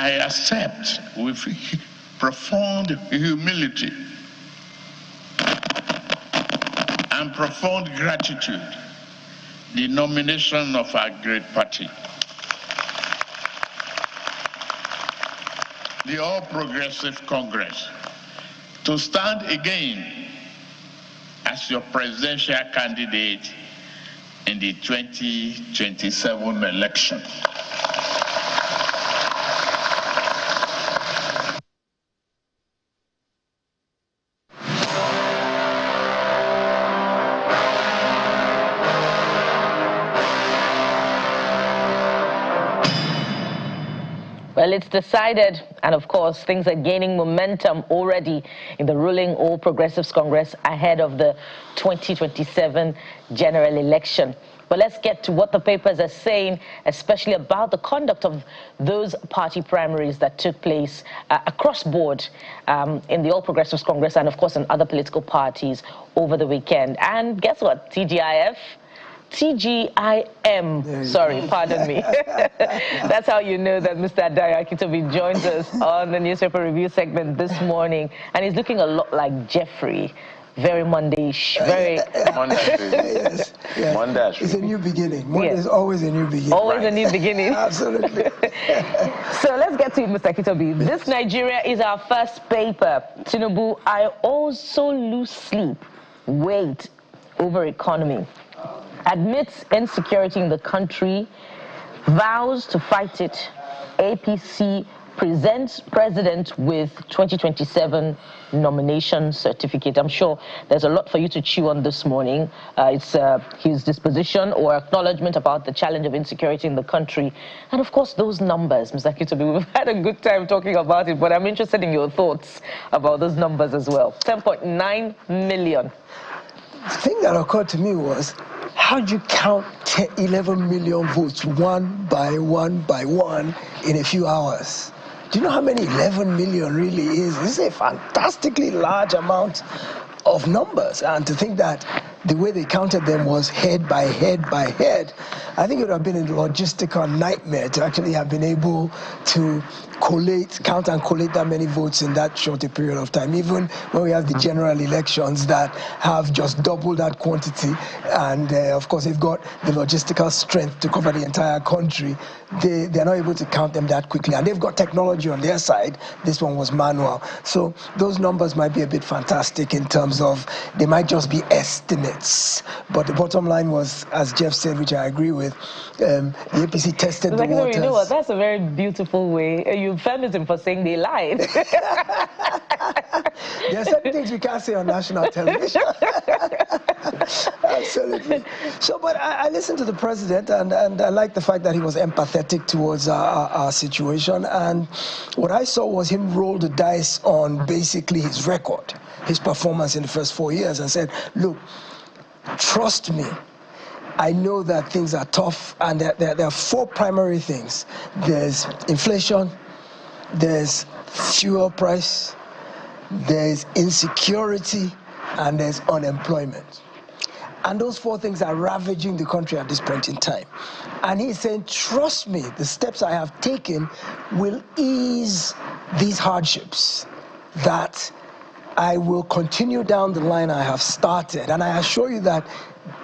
I accept with profound humility and profound gratitude the nomination of our great party, the All Progressive Congress, to stand again as your presidential candidate in the 2027 election. Well, it's decided, and of course, things are gaining momentum already in the ruling All Progressives Congress ahead of the 2027 general election. But let's get to what the papers are saying, especially about the conduct of those party primaries that took place across board in the All Progressives Congress and, of course, in other political parties over the weekend. And guess what? TGIM, sorry, pardon me. That's how you know that Mr. Adayo Akintobi joins us on the newspaper review segment this morning. And he's looking a lot like Jeffrey. Very Monday-ish, very... Yes. Monday. It's a new beginning. Monday is always a new beginning. Always a new beginning. Absolutely. So let's get to it, Mr. Akintobi. This Nigeria is our first paper. Tinubu, I also lose sleep. Wait over economy. Admits insecurity in the country, vows to fight it. APC presents president with 2027 nomination certificate. I'm sure there's a lot for you to chew on this morning. It's his disposition or acknowledgement about the challenge of insecurity in the country. And of course, those numbers, Mr. Akintobi, we've had a good time talking about it, but I'm interested in your thoughts about those numbers as well. 10.9 million. The thing that occurred to me was, how do you count 11 million votes one by one by one in a few hours? Do you know how many 11 million really is? This is a fantastically large amount of numbers. And to think that the way they counted them was head by head by head, I think it would have been a logistical nightmare to actually have been able to count and collate that many votes in that short a period of time, even when we have the general elections that have just double that quantity. And of course, they've got the logistical strength to cover the entire country. They're not able to count them that quickly. And they've got technology on their side. This one was manual. So those numbers might be a bit fantastic in terms of they might just be estimates. But the bottom line was, as Jeff said, which I agree with, the APC tested the waters. You know what? That's a very beautiful way. Euphemism for saying they lied. There are certain things we can't say on national television. Absolutely. So, but I listened to the president, and I like the fact that he was empathetic towards our situation. And what I saw was him roll the dice on basically his record, his performance in the first 4 years, and said, look, trust me, I know that things are tough, and there are four primary things. There's inflation, there's fuel price, there's insecurity, and there's unemployment. And those four things are ravaging the country at this point in time. And he's saying, trust me, the steps I have taken will ease these hardships, that I will continue down the line I have started. And I assure you that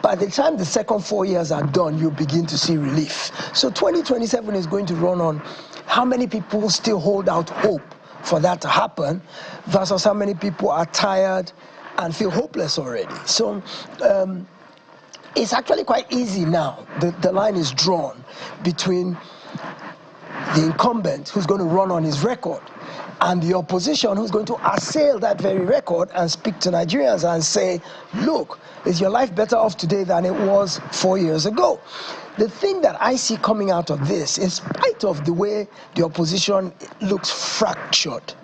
by the time the second 4 years are done, you'll begin to see relief. So 2027 is going to run on how many people still hold out hope for that to happen versus how many people are tired and feel hopeless already. So it's actually quite easy now. The line is drawn between the incumbent, who's going to run on his record, and the opposition, who's going to assail that very record and speak to Nigerians and say, look, is your life better off today than it was 4 years ago? The thing that I see coming out of this, in spite of the way the opposition looks fractured,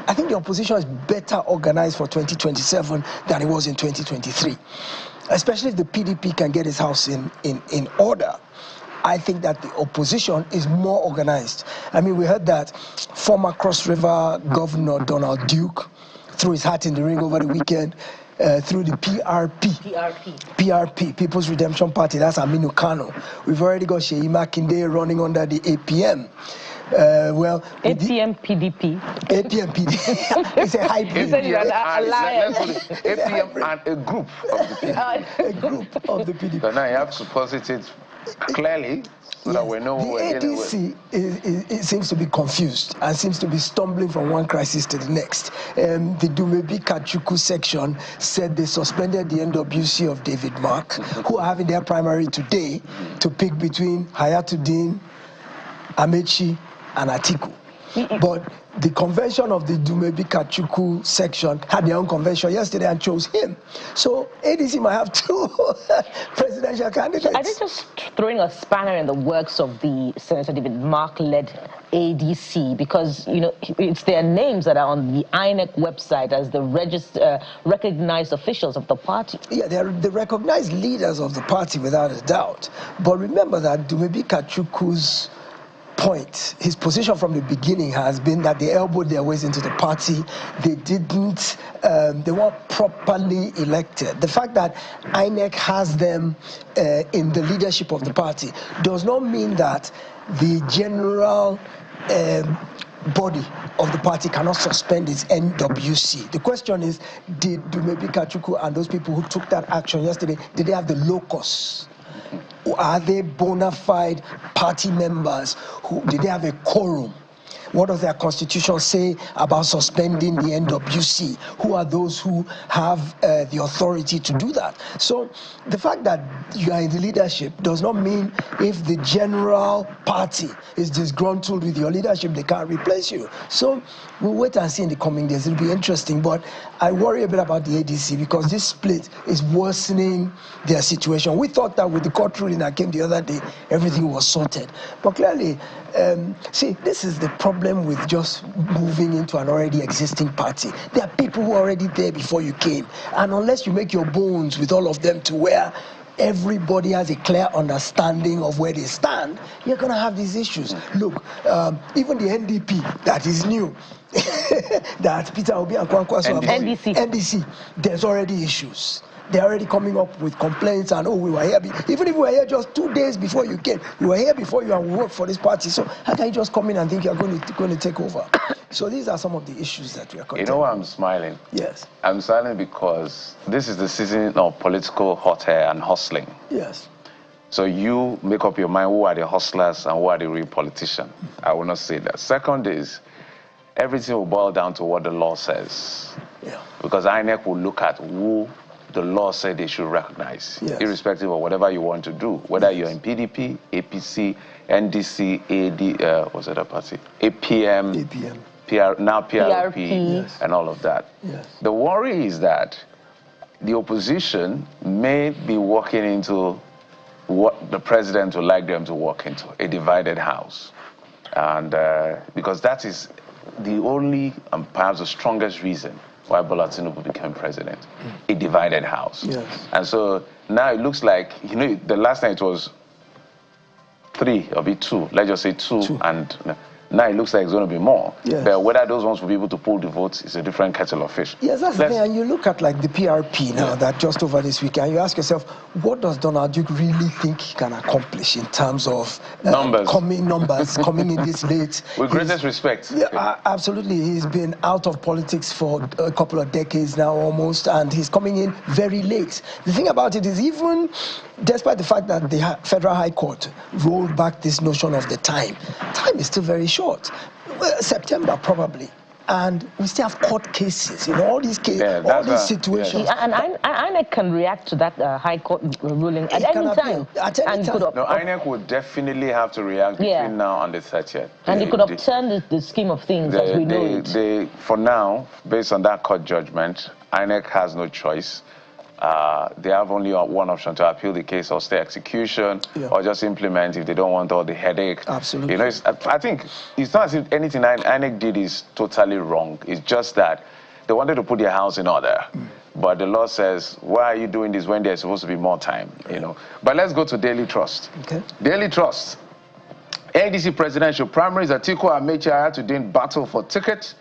I think the opposition is better organized for 2027 than it was in 2023. Especially if the PDP can get its house in order. I think that the opposition is more organized. I mean, we heard that former Cross River Governor Donald Duke threw his hat in the ring over the weekend through the PRP, People's Redemption Party. That's Aminu Kano. We've already got Sheyi Makinde running under the APM. Well, APM PDP. APM PDP. It's a hybrid. APM and a group of the PDP. A group of the PDP. So now you have to posit it clearly so that we know what we're dealing with. The ADC it seems to be confused and seems to be stumbling from one crisis to the next. The Dumebi Kachukwu section said they suspended the NWC of David Mark, who are having their primary today to pick between Hayatuddin, Amechi, and Atiku. But the convention of the Dumebi Kachukwu section had their own convention yesterday and chose him. So ADC might have two presidential candidates. Are they just throwing a spanner in the works of the Senator David Mark-led ADC? Because, you know, it's their names that are on the INEC website as the recognized officials of the party. Yeah, they're the recognized leaders of the party without a doubt. But remember that Dumebi Kachukwu's point, his position from the beginning has been that they elbowed their ways into the party. They didn't, they weren't properly elected. The fact that INEC has them in the leadership of the party does not mean that the general body of the party cannot suspend its NWC. The question is, did Dumebi Kachukwu and those people who took that action yesterday, did they have the locus? Are they bona fide party members? Did they have a quorum? What does their constitution say about suspending the NWC? Who are those who have the authority to do that? So the fact that you are in the leadership does not mean if the general party is disgruntled with your leadership, they can't replace you. So we'll wait and see in the coming days. It'll be interesting, but I worry a bit about the ADC because this split is worsening their situation. We thought that with the court ruling that came the other day, everything was sorted. But clearly, see, this is the problem with just moving into an already existing party. There are people who are already there before you came. And unless you make your bones with all of them to where everybody has a clear understanding of where they stand, you're going to have these issues. Look, even the NDP that is new, that Peter Obi and Kwankwaso NDC, there's already issues. They're already coming up with complaints and, oh, we were here. Even if we were here just 2 days before you came, we were here before you and we worked for this party. So how can you just come in and think you're going to take over? So these are some of the issues that we are contending. You know why I'm smiling? Yes. I'm smiling because this is the season of political hot air and hustling. Yes. So you make up your mind who are the hustlers and who are the real politicians. I will not say that. Second is, everything will boil down to what the law says. Yeah. Because INEC will look at who the law said they should recognize, yes, irrespective of whatever you want to do, whether you're in PDP, APC, NDC, AD, what's that party? APM, now PRP, yes, and all of that. Yes. The worry is that the opposition may be walking into what the president would like them to walk into, a divided house. And because that is the only and perhaps the strongest reason why Bola Tinubu became president, a divided house. Yes. And so now it looks like, you know, the last night was 3 or 2, let's just say 2. And now it looks like it's going to be more. Yes. But whether those ones will be able to pull the votes is a different kettle of fish. Yes, that's the thing. And you look at like the PRP now, that just over this weekend, you ask yourself, what does Donald Duke really think he can accomplish in terms of numbers coming in this late? With greatest respect. Yeah, absolutely. He's been out of politics for a couple of decades now almost, and he's coming in very late. The thing about it is, even despite the fact that the Federal High Court rolled back this notion of the time is still very short. Well, September probably. And we still have court cases, you know, all these cases, all these situations. And INEC can react to that High Court ruling at any time. At any time. No, INEC would definitely have to react between now and the 30th. And they could upturn the scheme of things as we know it. For now, based on that court judgment, INEC has no choice. They have only one option: to appeal the case or stay execution, or just implement if they don't want all the headache. Absolutely. You know, I think it's not as if anything INEC did is totally wrong. It's just that they wanted to put their house in order. But the law says, why are you doing this when there's supposed to be more time? You know. But let's go to Daily Trust. Okay. Daily Trust. ADC presidential primaries, Atiku Amechi Hayatuddin battle for ticket.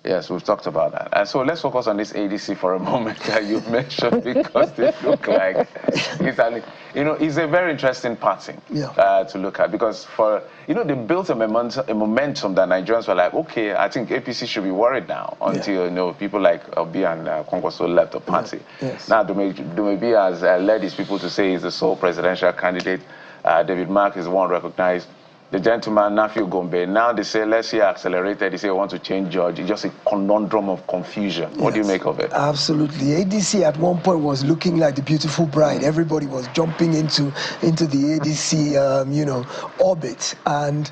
Yes, we've talked about that. And so let's focus on this ADC for a moment that you mentioned, because they look like it's a very interesting party to look at, because they built a momentum that Nigerians were like, okay, I think APC should be worried now until people like Obi and Kwankwaso left the party. Yes. Now Dumebi has led his people to say he's the sole presidential candidate. David Mark is the one recognized. The gentleman, Nafi Gombe, now they say, let's see accelerated. They say, want to change judge. It's just a conundrum of confusion. What do you make of it? Absolutely. ADC at one point was looking like the beautiful bride. Everybody was jumping into the ADC, orbit. And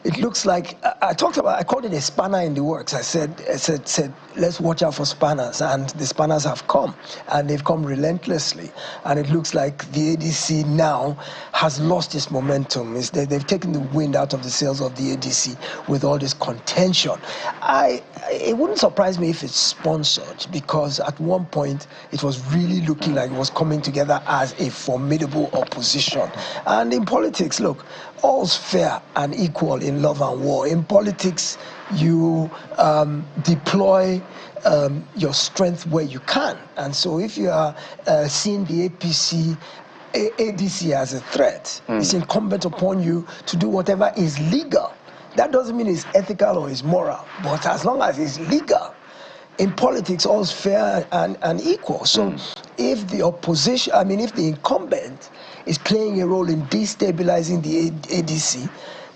it looks like, I called it a spanner in the works. I said, let's watch out for spanners. And the spanners have come. And they've come relentlessly. And it looks like the ADC now has lost its momentum. They've taken the wind out of the sails of the ADC with all this contention. It wouldn't surprise me if it's sponsored, because at one point it was really looking like it was coming together as a formidable opposition. And in politics, look, all's fair and equal in love and war. In politics, you deploy your strength where you can. And so if you are seeing the ADC as a threat, it's incumbent upon you to do whatever is legal. That doesn't mean it's ethical or it's moral, but as long as it's legal, in politics, all's fair and equal. So if the opposition, if the incumbent is playing a role in destabilizing the ADC,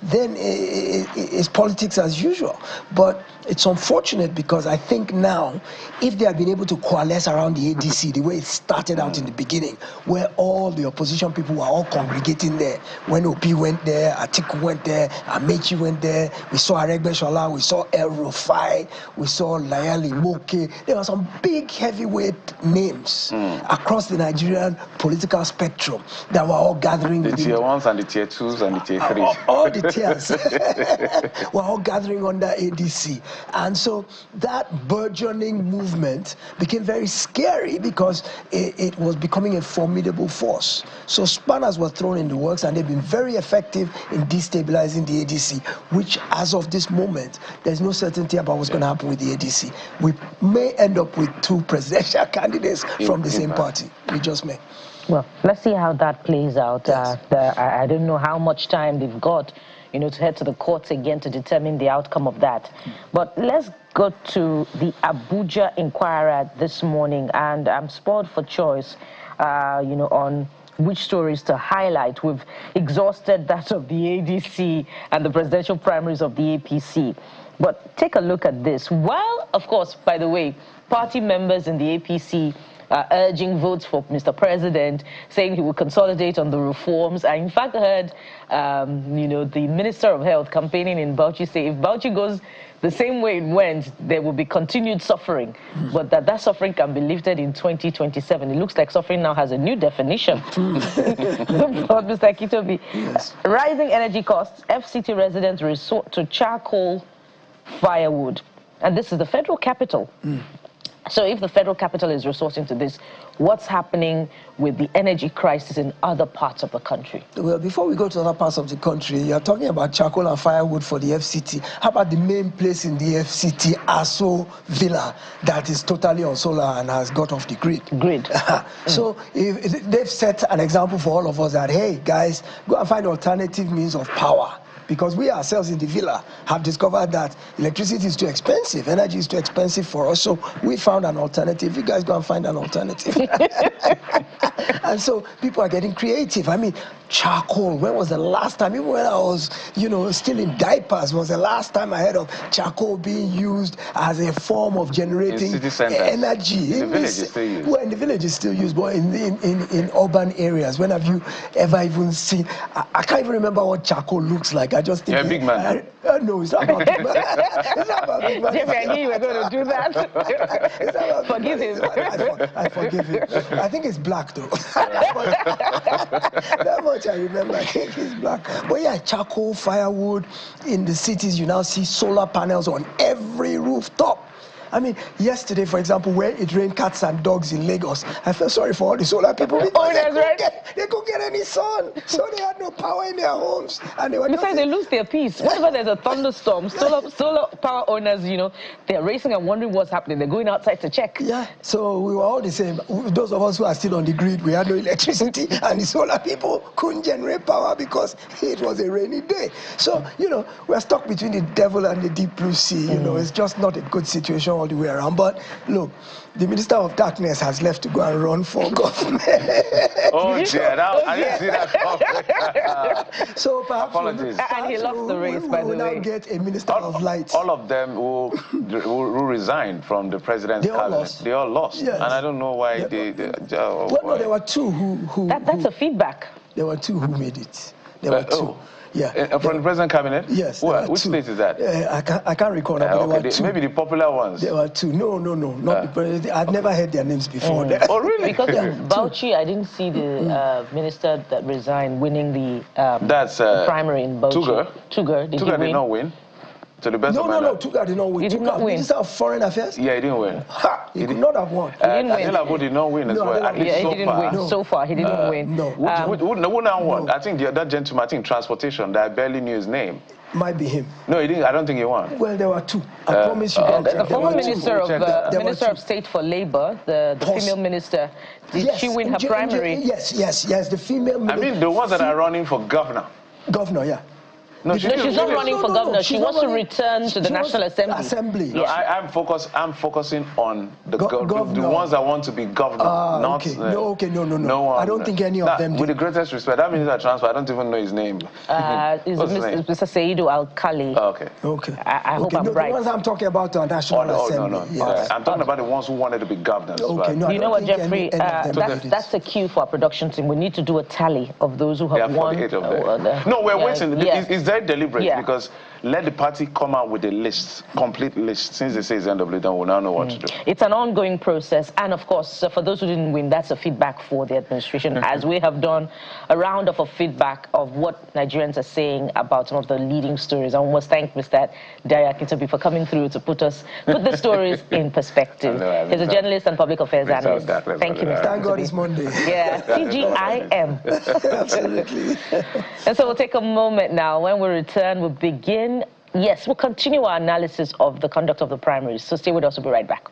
then it's politics as usual. But it's unfortunate, because I think now, if they had been able to coalesce around the ADC the way it started out in the beginning, where all the opposition people were all congregating there, when OP went there, Atiku went there, Amechi went there, we saw Aregbesola, we saw El Rufai, we saw Layali Moke. There were some big heavyweight names across the Nigerian political spectrum that were all gathering. The tier 1s and the tier 2s and the tier 3s. All the tiers were all gathering under ADC. And so that burgeoning movement became very scary, because it was becoming a formidable force. So spanners were thrown in the works, and they've been very effective in destabilizing the ADC, which as of this moment, there's no certainty about what's going to happen with the ADC. We may end up with 2 presidential candidates from the same party. We just may. Well, let's see how that plays out. Yes. I don't know how much time they've got, to head to the courts again to determine the outcome of that. But let's go to the Abuja Inquirer this morning, and I'm spoiled for choice, on which stories to highlight. We've exhausted that of the ADC and the presidential primaries of the APC. But take a look at this. While, of course, by the way, party members in the APC urging votes for Mr. President, saying he will consolidate on the reforms. I, in fact, heard, the Minister of Health campaigning in Bauchi say if Bauchi goes the same way it went, there will be continued suffering, but that suffering can be lifted in 2027. It looks like suffering now has a new definition. Mr. Kitobi, yes. Rising energy costs, FCT residents resort to charcoal firewood, and this is the federal capital. So if the federal capital is resorting to this, what's happening with the energy crisis in other parts of the country? Well, before we go to other parts of the country, you're talking about charcoal and firewood for the FCT. How about the main place in the FCT, Aso Villa, that is totally on solar and has got off the grid? So if they've set an example for all of us that, hey, guys, go and find alternative means of power. Because we ourselves in the villa have discovered that electricity is too expensive, energy is too expensive for us, so we found an alternative. You guys go and find an alternative. And so people are getting creative. Charcoal, when was the last time, even when I was, still in diapers, was the last time I heard of charcoal being used as a form of generating energy? In the village it's still used. Well, in the village it's still used, but in urban areas, when have you ever even seen, I can't even remember what charcoal looks like. I just think... You're a big man. No, it's not about big man. It's not about big man. Jeffrey, I knew you were going to do that. It's not about Forgive him. I forgive him. I think it's black, though. That much I remember. I think it's black. But yeah, charcoal, firewood. In the cities, you now see solar panels on every rooftop. I mean, yesterday, for example, where it rained cats and dogs in Lagos, I felt sorry for all the solar people because they couldn't get any sun, so they had no power in their homes, and they were. Besides, they lose their peace. Whenever there's a thunderstorm, solar power owners, you know, they're racing and wondering what's happening. They're going outside to check. Yeah, so we were all the same. Those of us who are still on the grid, we had no electricity, and the solar people couldn't generate power because it was a rainy day. So, you know, we're stuck between the devil and the deep blue sea. You know, it's just not a good situation all the way around. But look, the Minister of Darkness has left to go and run for government. Oh, dear. I didn't see that coming. So perhaps apologies. And he lost the race, by the way. We will now get a Minister of Light. All of them who resigned from the president's cabinet. They all lost. Yes. And I don't know why well, no, there were two who that's a feedback. There were two who made it. There were two. Yeah. From the president cabinet? Yes. Which state is that? I can't recall that, but there were two. Maybe the popular ones. There were two. No, not the president. I've never heard their names before. Oh, really? Because in Bauchi, I didn't see the minister that resigned winning the primary in Bauchi. Tugar. Did he not win? To the best of my no, Tugar did not win. He did not win. Minister of Foreign Affairs? Yeah, he didn't win. He could not have won. He didn't win. Adelabu did not win as well. At least he didn't win. No. So far, he didn't win. No. Who now won? I think the other gentleman, I think transportation, that I barely knew his name. Might be him. No, he didn't. I don't think he won. Well, there were two. I promise you. The former Minister of State for Labour, the female minister, did she win her primary? Yes. The female minister. I mean, the ones that are running for governor. Governor, yeah. No, she's not running for governor. She wants to return to the National Assembly. No, I'm focusing on the ones that want to be governor. Not no. I don't think any of them do. With the greatest respect, that means that transfer. I don't even know his name. It's Mr. Seidu Al-Khali. Okay. I hope I'm right. The ones I'm talking about the National Assembly. No. Yes. I'm talking about the ones who wanted to be governors. Okay. No, you know what, Jeffrey? That's a cue for our production team. We need to do a tally of those who have won. No, we're waiting. It's very deliberate because let the party come out with a list, complete list. Since they say it's NW, then we'll now know what to do. It's an ongoing process, and of course, for those who didn't win, that's a feedback for the administration, as we have done a roundup of feedback of what Nigerians are saying about some of the leading stories. I almost thank Mr. Daya Kintobi for coming through to put the stories in perspective. He's a journalist and public affairs analyst. Thank you, Mr. Thank God it's Monday. Yeah, TGIM. Absolutely. And so we'll take a moment now. When we return, we'll begin. Yes, we'll continue our analysis of the conduct of the primaries. So stay with us. We'll be right back.